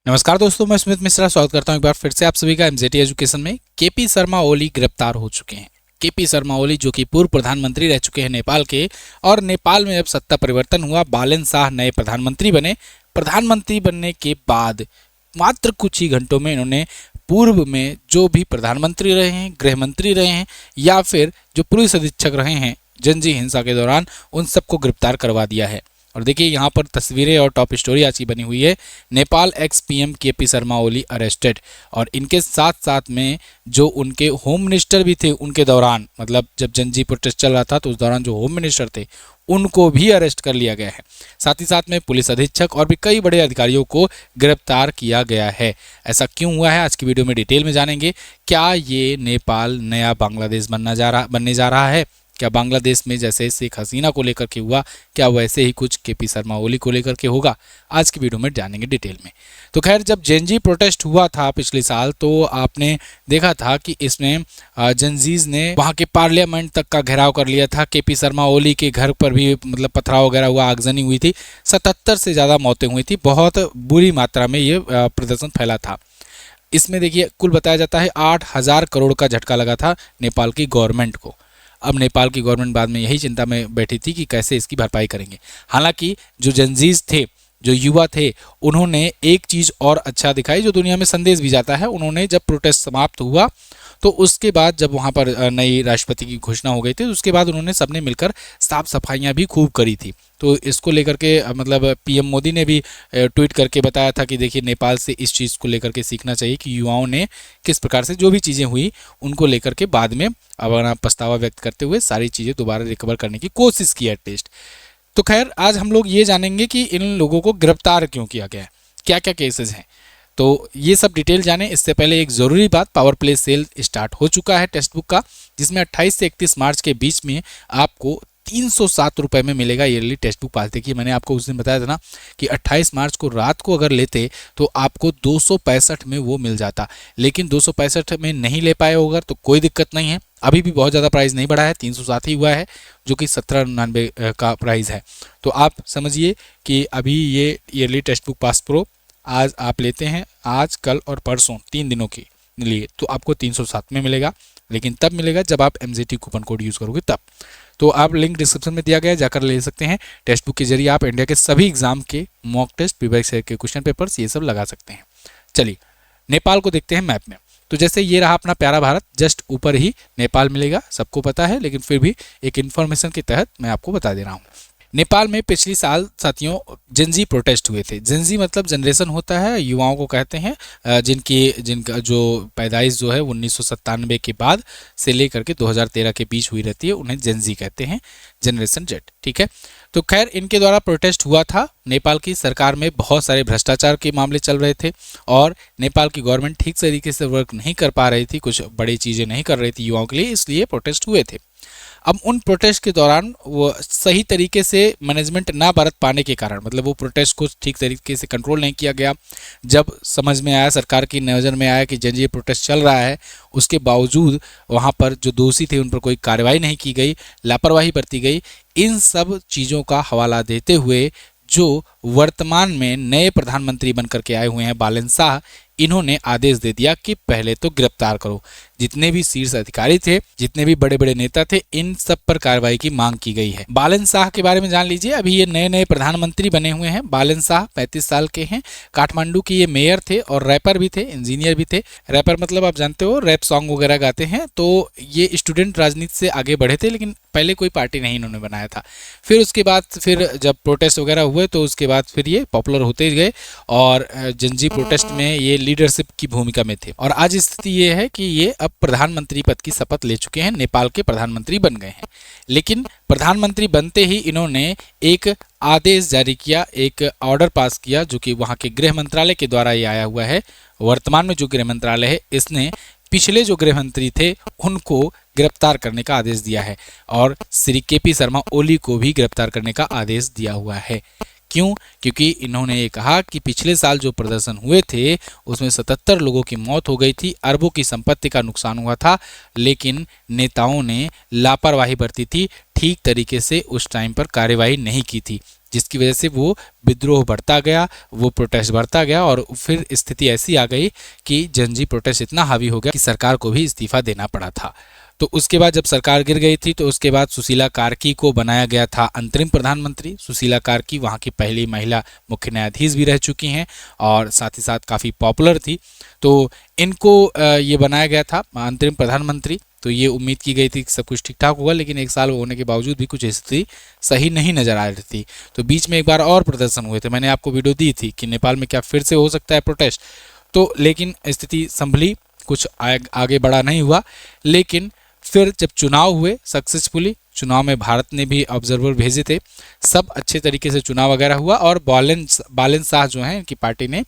नमस्कार दोस्तों, मैं स्मित मिश्रा स्वागत करता हूं एक बार फिर से आप सभी का एमजेटी एजुकेशन में। केपी शर्मा ओली गिरफ्तार हो चुके हैं। केपी शर्मा ओली जो कि पूर्व प्रधानमंत्री रह चुके हैं नेपाल के, और नेपाल में अब सत्ता परिवर्तन हुआ, बालन शाह नए प्रधानमंत्री बने। प्रधानमंत्री बनने के बाद मात्र कुछ ही घंटों में इन्होंने पूर्व में जो भी प्रधानमंत्री रहे हैं, गृह मंत्री रहे हैं या फिर जो पुलिस अधीक्षक रहे हैं जनजी हिंसा के दौरान, उन सबको गिरफ्तार करवा दिया है। और देखिए यहाँ पर तस्वीरें और टॉप स्टोरी आज की बनी हुई है। Nepal ex PM KP Sharma Oli arrested, और इनके साथ साथ में जो उनके होम मिनिस्टर भी थे उनके दौरान, मतलब जब जनजी प्रोटेस्ट चल रहा था तो उस दौरान जो होम मिनिस्टर थे उनको भी अरेस्ट कर लिया गया है। साथ ही साथ में पुलिस अधीक्षक और भी कई बड़े अधिकारियों को गिरफ्तार किया गया है। ऐसा क्यों हुआ है आज की वीडियो में डिटेल में जानेंगे। क्या ये नेपाल नया बांग्लादेश बनने जा रहा है? क्या बांग्लादेश में जैसे शेख हसीना को लेकर के हुआ, क्या वैसे ही कुछ केपी शर्मा ओली को लेकर के होगा? आज की वीडियो में जानेंगे डिटेल में। तो खैर, जब जेनजी प्रोटेस्ट हुआ था पिछले साल तो आपने देखा था कि इसमें जनजीज ने वहां के पार्लियामेंट तक का घेराव कर लिया था। केपी शर्मा ओली के घर पर भी मतलब पथराव वगैरह हुआ, आगजनी हुई थी। 77 से ज़्यादा मौतें हुई थी। बहुत बुरी मात्रा में ये प्रदर्शन फैला था। इसमें देखिए कुल बताया जाता है 8,000 करोड़ का झटका लगा था नेपाल की गवर्नमेंट को। अब नेपाल की गवर्नमेंट बाद में यही चिंता में बैठी थी कि कैसे इसकी भरपाई करेंगे। हालांकि जो जनजीज थे, जो युवा थे, उन्होंने एक चीज़ और अच्छा दिखाई जो दुनिया में संदेश भी जाता है। उन्होंने जब प्रोटेस्ट समाप्त हुआ तो उसके बाद जब वहाँ पर नई राष्ट्रपति की घोषणा हो गई थी, उसके बाद उन्होंने सबने मिलकर साफ सफाइयाँ भी खूब करी थी। तो इसको लेकर के मतलब पीएम मोदी ने भी ट्वीट करके बताया था कि देखिए नेपाल से इस चीज़ को लेकर के सीखना चाहिए कि युवाओं ने किस प्रकार से जो भी चीज़ें हुई उनको लेकर के बाद में अपना पछतावा व्यक्त करते हुए सारी चीज़ें दोबारा रिकवर करने की कोशिश की एटलीस्ट। तो खैर, आज हम लोग ये जानेंगे कि इन लोगों को गिरफ्तार क्यों किया गया है, क्या क्या केसेस हैं। तो ये सब डिटेल जाने इससे पहले एक ज़रूरी बात, पावर प्ले सेल स्टार्ट हो चुका है टेक्स्ट बुक का, जिसमें 28 से 31 मार्च के बीच में आपको 307 रुपये में मिलेगा ईयरली टेक्स्ट बुक पास। देखिए मैंने आपको उस दिन बताया था ना कि 28 मार्च को रात को अगर लेते तो आपको 265 में वो मिल जाता, लेकिन 265 में नहीं ले पाए अगर तो कोई दिक्कत नहीं है। अभी भी बहुत ज़्यादा प्राइस नहीं बढ़ा है, 307 ही हुआ है, जो कि 1799 का प्राइस है। तो आप समझिए कि अभी ये yearly text book pass pro आज आप लेते हैं, आज कल और परसों 3 दिनों के लिए, तो आपको 307 में मिलेगा। लेकिन तब मिलेगा जब आप एमजेटी कूपन कोड यूज़ करोगे तब। तो आप लिंक डिस्क्रिप्शन में दिया गया है, जाकर ले सकते हैं। टेक्स्ट बुक के जरिए आप इंडिया के सभी एग्जाम के मॉक टेस्ट, प्रीवियस ईयर के क्वेश्चन पेपर्स, ये सब लगा सकते हैं। चलिए नेपाल को देखते हैं मैप में। तो जैसे ये रहा अपना प्यारा भारत, जस्ट ऊपर ही नेपाल मिलेगा, सबको पता है, लेकिन फिर भी एक इन्फॉर्मेशन के तहत मैं आपको बता दे रहा हूँ। नेपाल में पिछली साल साथियों जेनजी प्रोटेस्ट हुए थे। जेनजी मतलब जनरेशन होता है, युवाओं को कहते हैं जिनका जो पैदाइश जो है 1997 के बाद से लेकर के 2013 के बीच हुई रहती है, उन्हें जेनजी कहते हैं, जनरेशन जेड। ठीक है, तो खैर इनके द्वारा प्रोटेस्ट हुआ था। नेपाल की सरकार में बहुत सारे भ्रष्टाचार के मामले चल रहे थे और नेपाल की गवर्नमेंट ठीक तरीके से वर्क नहीं कर पा रही थी, कुछ बड़ी चीज़ें नहीं कर रही थी युवाओं के लिए, इसलिए प्रोटेस्ट हुए थे। अब उन प्रोटेस्ट के दौरान वो सही तरीके से मैनेजमेंट ना बरत पाने के कारण, मतलब वो प्रोटेस्ट को ठीक तरीके से कंट्रोल नहीं किया गया। जब समझ में आया, सरकार की नज़र में आया कि जनजीत प्रोटेस्ट चल रहा है, उसके बावजूद वहाँ पर जो दोषी थे उन पर कोई कार्रवाई नहीं की गई, लापरवाही बरती गई। इन सब चीज़ों का हवाला देते हुए जो वर्तमान में नए प्रधानमंत्री बनकर के आए हुए हैं बालन शाह, इन्होंने आदेश दे दिया कि पहले तो गिरफ्तार करो। जितने भी शीर्ष अधिकारी थे, जितने भी बड़े बड़े नेता थे, इन सब पर कार्रवाई की मांग की गई है। बालन शाह के बारे में जान लीजिए। अभी ये नए नए प्रधानमंत्री बने हुए हैं। बालन शाह 35 साल के हैं। काठमांडू के ये मेयर थे और रैपर भी थे, इंजीनियर भी थे। रैपर मतलब आप जानते हो, रैप सॉन्ग वगैरह गाते हैं। तो ये स्टूडेंट राजनीति से आगे बढ़े थे, लेकिन पहले कोई पार्टी नहीं इन्होंने बनाया था। फिर उसके बाद फिर जब प्रोटेस्ट वगैरह हुए तो उसके बाद फिर ये पॉपुलर होते गए और जनजी प्रोटेस्ट में ये लीडरशिप की भूमिका में थे। और आज स्थिति ये है कि ये अब प्रधानमंत्री पद की शपथ ले चुके हैं, नेपाल के प्रधानमंत्री बन गए हैं। लेकिन प्रधानमंत्री बनते ही इन्होंने एक आदेश जारी किया, एक ऑर्डर पास किया, जो कि वहाँ के गृह मंत्रालय के द्वारा ये आया हुआ है। वर्तमान में जो गृह मंत्रालय है, इसने पिछले जो गृह मंत्री थे उनको गिरफ्तार करने का आदेश दिया है और श्री केपी शर्मा ओली को भी गिरफ्तार करने का आदेश दिया हुआ है। क्यों? क्योंकि इन्होंने ये कहा कि पिछले साल जो प्रदर्शन हुए थे उसमें 77 लोगों की मौत हो गई थी, अरबों की संपत्ति का नुकसान हुआ था, लेकिन नेताओं ने लापरवाही बरती थी, ठीक तरीके से उस टाइम पर कार्यवाही नहीं की थी, जिसकी वजह से वो विद्रोह बढ़ता गया, वो प्रोटेस्ट बढ़ता गया और फिर स्थिति ऐसी आ गई कि जनजी प्रोटेस्ट इतना हावी हो गया कि सरकार को भी इस्तीफा देना पड़ा था। तो उसके बाद जब सरकार गिर गई थी तो उसके बाद सुशीला कार्की को बनाया गया था अंतरिम प्रधानमंत्री। सुशीला कार्की वहाँ की पहली महिला मुख्य न्यायाधीश भी रह चुकी हैं और साथ ही साथ काफ़ी पॉपुलर थी, तो इनको ये बनाया गया था अंतरिम प्रधानमंत्री। तो ये उम्मीद की गई थी कि सब कुछ ठीक ठाक होगा, लेकिन एक साल होने के बावजूद भी कुछ स्थिति सही नहीं नजर आ रही थी। तो बीच में एक बार और प्रदर्शन हुए थे, मैंने आपको वीडियो दी थी कि नेपाल में क्या फिर से हो सकता है प्रोटेस्ट, तो लेकिन स्थिति संभली, कुछ आगे बढ़ा नहीं हुआ। लेकिन फिर जब चुनाव हुए सक्सेसफुली, चुनाव में भारत ने भी ऑब्जर्वर भेजे थे, सब अच्छे तरीके से चुनाव वगैरह हुआ और बालन शाह जो हैं इनकी पार्टी ने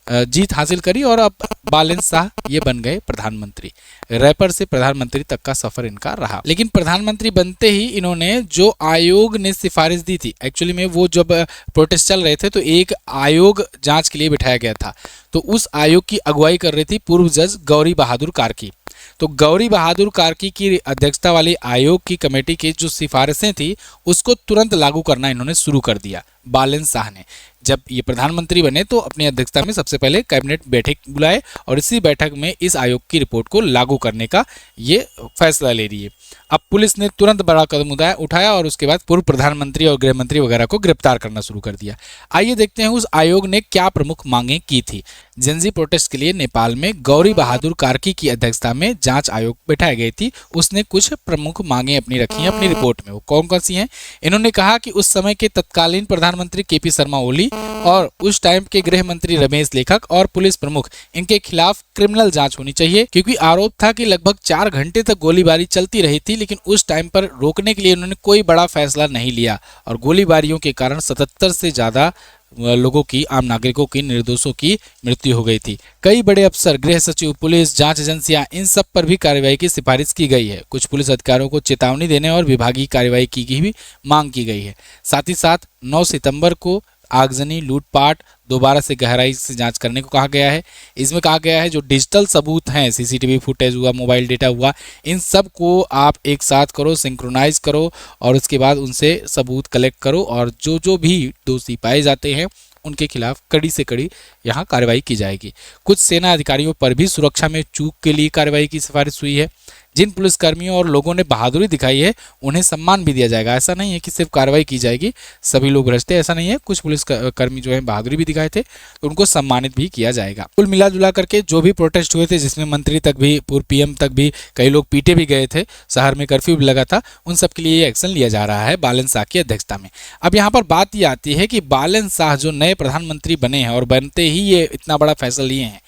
जीत हासिल करी और अब बालन शाह ये बन गए प्रधानमंत्री। रैपर से प्रधानमंत्री तक का सफर इनका रहा। लेकिन प्रधानमंत्री बनते ही इन्होंने जो आयोग ने सिफारिश दी थी, एक्चुअली में वो जब प्रोटेस्ट चल रहे थे तो एक आयोग जांच के लिए बिठाया गया था, तो उस आयोग की अगुवाई कर रही थी पूर्व जज गौरी बहादुर कार्की। तो गौरी बहादुर कार्की की अध्यक्षता वाली आयोग की कमेटी की जो सिफारिशें थी उसको तुरंत लागू करना इन्होंने शुरू कर दिया बालन शाह ने। जब ये प्रधानमंत्री बने तो अपनी अध्यक्षता में सबसे पहले कैबिनेट बैठक बुलाए और इसी बैठक में इस आयोग की रिपोर्ट को लागू करने का ये फैसला ले रही है। अब पुलिस ने तुरंत बड़ा कदम उठाया और उसके बाद पूर्व प्रधानमंत्री और गृह मंत्री वगैरह को गिरफ्तार करना शुरू कर दिया। आइए देखते हैं उस आयोग ने क्या प्रमुख मांगे की थी। जेंजी प्रोटेस्ट के लिए नेपाल में गौरी बहादुर कार्की की अध्यक्षता में जांच आयोग बैठाई गई थी, उसने कुछ प्रमुख मांगे अपनी रखी हैं अपनी रिपोर्ट में। वो कौन कौन सी हैं? इन्होंने कहा कि उस समय के तत्कालीन प्रधानमंत्री केपी शर्मा ओली और उस टाइम के गृह मंत्री रमेश लेखक और पुलिस प्रमुख, इनके खिलाफ क्रिमिनल जांच होनी चाहिए, क्योंकि आरोप था कि लगभग 4 घंटे तक गोलीबारी चलती रही थी, लेकिन उस टाइम पर रोकने के लिए उन्होंने कोई बड़ा फैसला नहीं लिया और गोलीबारियों के कारण 77 से ज्यादा लोगों की, आम नागरिकों की, निर्दोषों की मृत्यु हो गई थी। कई बड़े अफसर, गृह सचिव, पुलिस, जांच एजेंसियां, इन सब पर भी कार्रवाई की सिफारिश की गई है। कुछ पुलिस अधिकारियों को चेतावनी देने और विभागीय कार्रवाई की भी मांग की गई है। साथ ही साथ 9 सितंबर को आगजनी, लूटपाट दोबारा से गहराई से जांच करने को कहा गया है। इसमें कहा गया है जो डिजिटल सबूत हैं, सीसीटीवी फुटेज हुआ, मोबाइल डेटा हुआ, इन सब को आप एक साथ करो, सिंक्रोनाइज करो और उसके बाद उनसे सबूत कलेक्ट करो और जो भी दोषी पाए जाते हैं उनके खिलाफ कड़ी से कड़ी यहाँ कार्रवाई की जाएगी। कुछ सेना अधिकारियों पर भी सुरक्षा में चूक के लिए कार्रवाई की सिफारिश हुई है। जिन पुलिसकर्मियों और लोगों ने बहादुरी दिखाई है उन्हें सम्मान भी दिया जाएगा। ऐसा नहीं है कि सिर्फ कार्रवाई की जाएगी, सभी लोग भ्रष्ट हैं, ऐसा नहीं है। कुछ पुलिसकर्मी जो है बहादुरी भी दिखाए थे तो उनको सम्मानित भी किया जाएगा। कुल मिला जुला करके जो भी प्रोटेस्ट हुए थे, जिसमें मंत्री तक भी, पूर्व पीएम तक भी, कई लोग पीटे भी गए थे, शहर में कर्फ्यू भी लगा था, उन सब के लिए एक्शन लिया जा रहा है बालन शाह की अध्यक्षता में। अब यहाँ पर बात ये आती है कि बालन शाह जो नए प्रधानमंत्री बने हैं और बनते ही ये इतना बड़ा फैसला लिए हैं,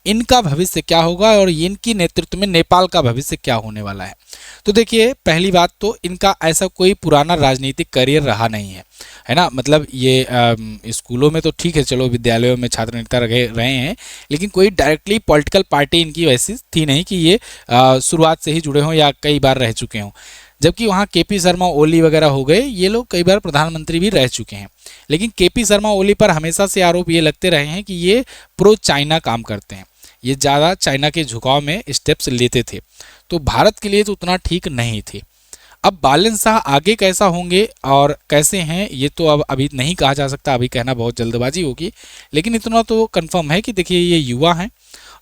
इनका भविष्य क्या होगा और इनकी नेतृत्व में नेपाल का भविष्य क्या होने वाला है। तो देखिए, पहली बात तो इनका ऐसा कोई पुराना राजनीतिक करियर रहा नहीं है ना। मतलब ये स्कूलों में तो ठीक है, चलो विद्यालयों में छात्र नेता रहे हैं, लेकिन कोई डायरेक्टली पॉलिटिकल पार्टी इनकी वैसी थी नहीं कि ये शुरुआत से ही जुड़े हों या कई बार रह चुके हों। जबकि वहाँ केपी शर्मा ओली वगैरह हो गए, ये लोग कई बार प्रधानमंत्री भी रह चुके हैं, लेकिन केपी शर्मा ओली पर हमेशा से आरोप ये लगते रहे हैं कि ये प्रो चाइना काम करते हैं, ये ज़्यादा चाइना के झुकाव में स्टेप्स लेते थे, तो भारत के लिए तो उतना ठीक नहीं थे। अब बालन शाह आगे कैसा होंगे और कैसे हैं ये तो अब अभी नहीं कहा जा सकता, अभी कहना बहुत जल्दबाजी होगी, लेकिन इतना तो कंफर्म है कि देखिए ये युवा हैं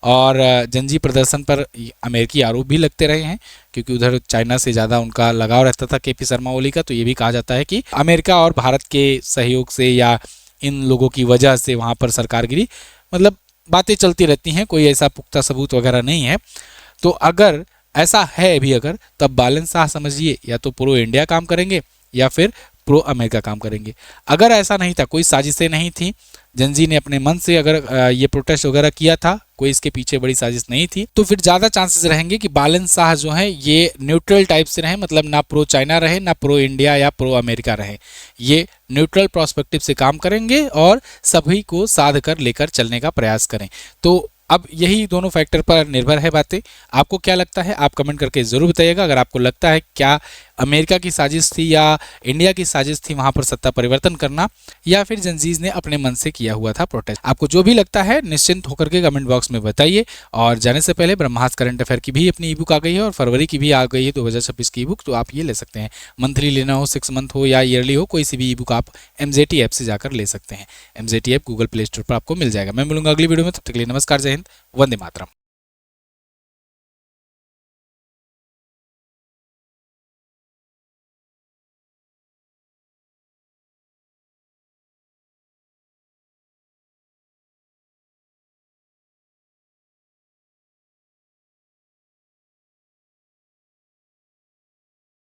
और जनजी प्रदर्शन पर अमेरिकी आरोप भी लगते रहे हैं, क्योंकि उधर चाइना से ज़्यादा उनका लगाव रहता था केपी शर्मा ओली का। तो ये भी कहा जाता है कि अमेरिका और भारत के सहयोग से या इन लोगों की वजह से वहाँ पर सरकार गिरी, मतलब बातें चलती रहती हैं, कोई ऐसा पुख्ता सबूत वगैरह नहीं है। तो अगर ऐसा है भी अगर, तब बालन शाह समझिए या तो प्रो इंडिया काम करेंगे या फिर प्रो अमेरिका काम करेंगे। अगर ऐसा नहीं था, कोई साजिशें नहीं थी, जनजी ने अपने मन से अगर ये प्रोटेस्ट वगैरह किया था, कोई इसके पीछे बड़ी साजिश नहीं थी, तो फिर ज़्यादा चांसेस रहेंगे कि बालन शाह जो है ये न्यूट्रल टाइप से रहे, मतलब ना प्रो चाइना रहे ना प्रो इंडिया या प्रो अमेरिका रहे, ये न्यूट्रल प्रोस्पेक्टिव से काम करेंगे और सभी को साध कर लेकर चलने का प्रयास करें। तो अब यही दोनों फैक्टर पर निर्भर है बातें। आपको क्या लगता है आप कमेंट करके ज़रूर बताइएगा। अगर आपको लगता है क्या अमेरिका की साजिश थी या इंडिया की साजिश थी वहां पर सत्ता परिवर्तन करना, या फिर जनजीज ने अपने मन से किया हुआ था प्रोटेस्ट। आपको जो भी लगता है निश्चिंत होकर के कमेंट बॉक्स में बताइए। और जाने से पहले ब्रह्मास्त्र करंट अफेयर की भी अपनी ई बुक आ गई है और फरवरी की भी आ गई है 2026 की ई बुक, तो आप ये ले सकते हैं। मंथली लेना हो, 6 मंथ हो या ईयरली हो, कोई सी भी ई बुक आप MZT ऐप से जाकर ले सकते हैं। MZT app Google play store पर आपको मिल जाएगा। मैं मिलूंगा अगली वीडियो में, तब तक के लिए नमस्कार, जय हिंद, वंदे मातरम।